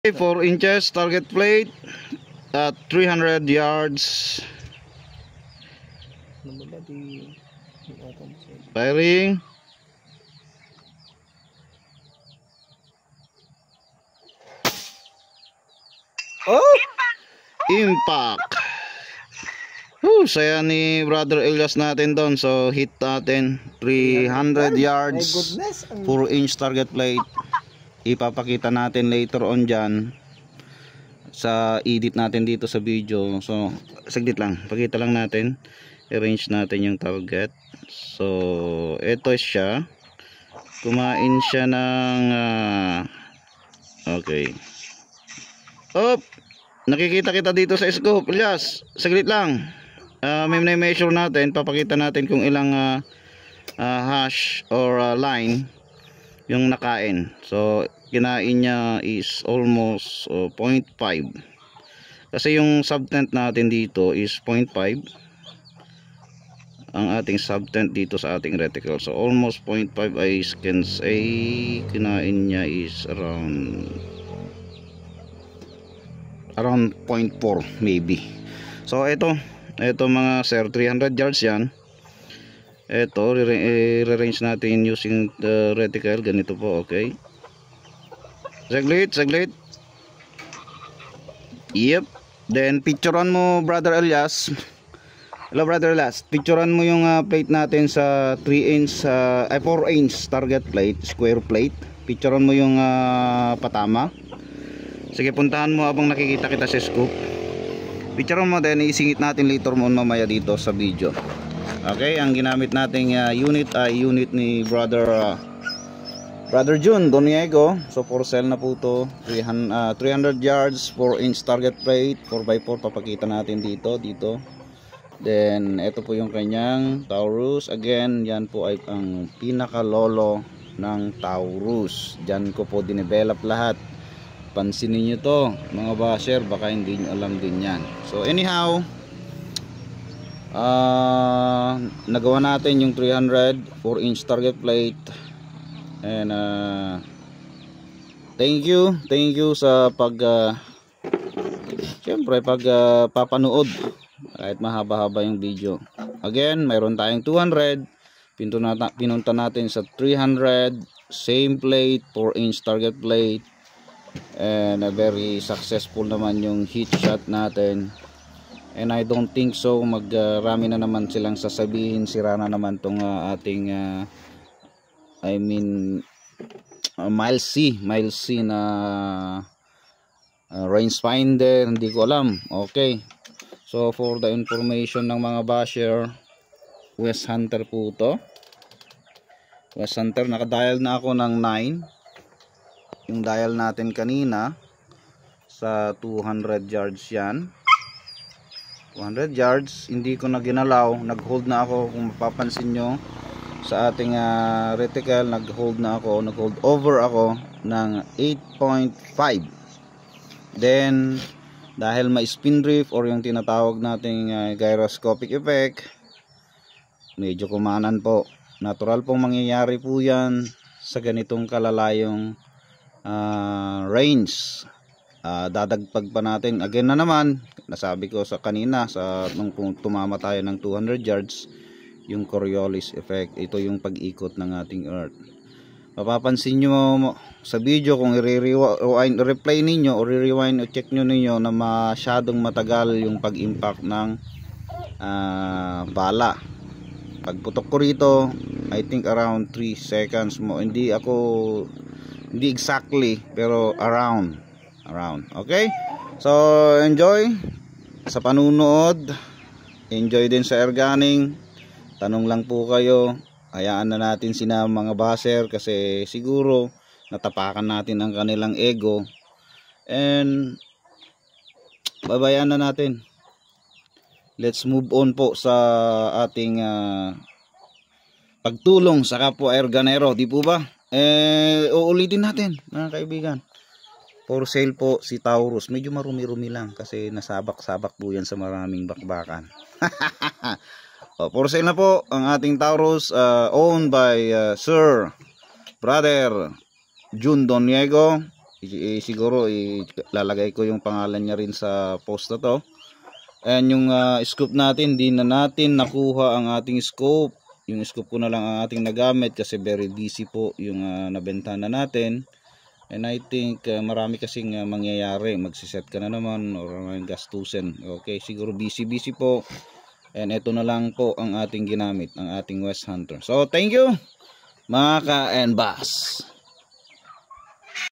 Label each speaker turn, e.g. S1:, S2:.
S1: 4 inches target plate at 300 yards. Firing. Oh! Impact. Saya ni Brother Elias natin doon. So hit natin 300 yards, 4 inch target plate. Ipapakita natin later on dyan sa edit natin dito sa video. So saglit lang, pakita lang natin, i-range natin yung target. So ito siya, kumain siya ng okay. Op, nakikita kita dito sa scope, Elias. Saglit lang, may measure natin, papakita natin kung ilang hash or line yung nakain. So kinain niya is almost 0.5, kasi yung subtent natin dito is 0.5 ang ating subtent dito sa ating reticle. So almost 0.5, I can say kinain niya is around 0.4 maybe. So ito mga sir, 300 yards yan. Ito, re-range natin using the reticle. Ganito po, okay. Saglit. Yep. Then picturean mo, Brother Elias. Hello, Brother Elias. Picturean mo yung plate natin sa 3 inch, 4 inch target plate, square plate. Picturean mo yung patama. Sige, puntahan mo habang nakikita kita sa scoop. Picturean mo, then isingit natin later mo mamaya dito sa video. Okay, ang ginamit nating unit ay unit ni Brother June Doniego. So for sale na po to, 300 yards, 4 inch target plate, 4x4 papakita natin dito. Then ito po yung kanyang Taurus. Again, yan po ay ang pinaka lolo ng Taurus. Diyan ko po dinevelop lahat. Pansinin nyo to mga basher, baka hindi nyo alam din yan. So anyhow, nagawa natin yung 300 4 inch target plate. And thank you sa syempre papanood kahit mahaba-haba yung video. Again, mayroon tayong 200, pinunta natin sa 300, same plate, 4 inch target plate, and very successful naman yung hit shot natin. And I don't think so magrami na naman silang sasabihin, sira na naman tong ating Miles C na rangefinder, hindi ko alam. Okay, so for the information ng mga basher, West Hunter po to. West Hunter, nakadial na ako ng 9. Yung dial natin kanina sa 200 yards yan, 200 yards, hindi ko na ginalaw, nag-hold na ako. Kung mapapansin nyo sa ating reticle, nag-hold over ako ng 8.5. Then dahil may spin drift or yung tinatawag nating gyroscopic effect, medyo kumanan po. Natural pong mangyayari po yan sa ganitong kalalayong range. Dadagpag pa natin again na naman, nasabi ko sa kanina nung tumama tayo ng 200 yards, yung Coriolis effect. Ito yung pag-ikot ng ating earth. Mapapansin nyo sa video, kung i-replay ninyo o i-rewind o check nyo ninyo, na masyadong matagal yung pag-impact ng bala. Pagputok ko rito, I think around 3 seconds mo, hindi exactly, pero around. Okay, so enjoy sa panunood, enjoy din sa air gunning. Tanong lang po kayo, hayaan na natin sina mga basher, kasi siguro natapakan natin ang kanilang ego, and babayaan na natin. Let's move on po sa ating pagtulong sa kapwa air gunero, di po ba? Uulitin natin mga kaibigan. For sale po si Taurus. Medyo marumi-rumi lang kasi nasabak-sabak po yan sa maraming bakbakan. For sale na po ang ating Taurus, owned by Sir Brother June Doniego. siguro ilalagay ko yung pangalan niya rin sa post na to. And yung scope natin, di na natin nakuha ang ating scope. Yung scope ko na lang ang ating nagamit kasi very busy po yung nabenta na natin. And I think marami kasing mangyayari. Magsiset ka na naman or gastusin. Okay, siguro busy po. And ito na lang po ang ating ginamit, ang ating West Hunter. So thank you mga ka-NBAS.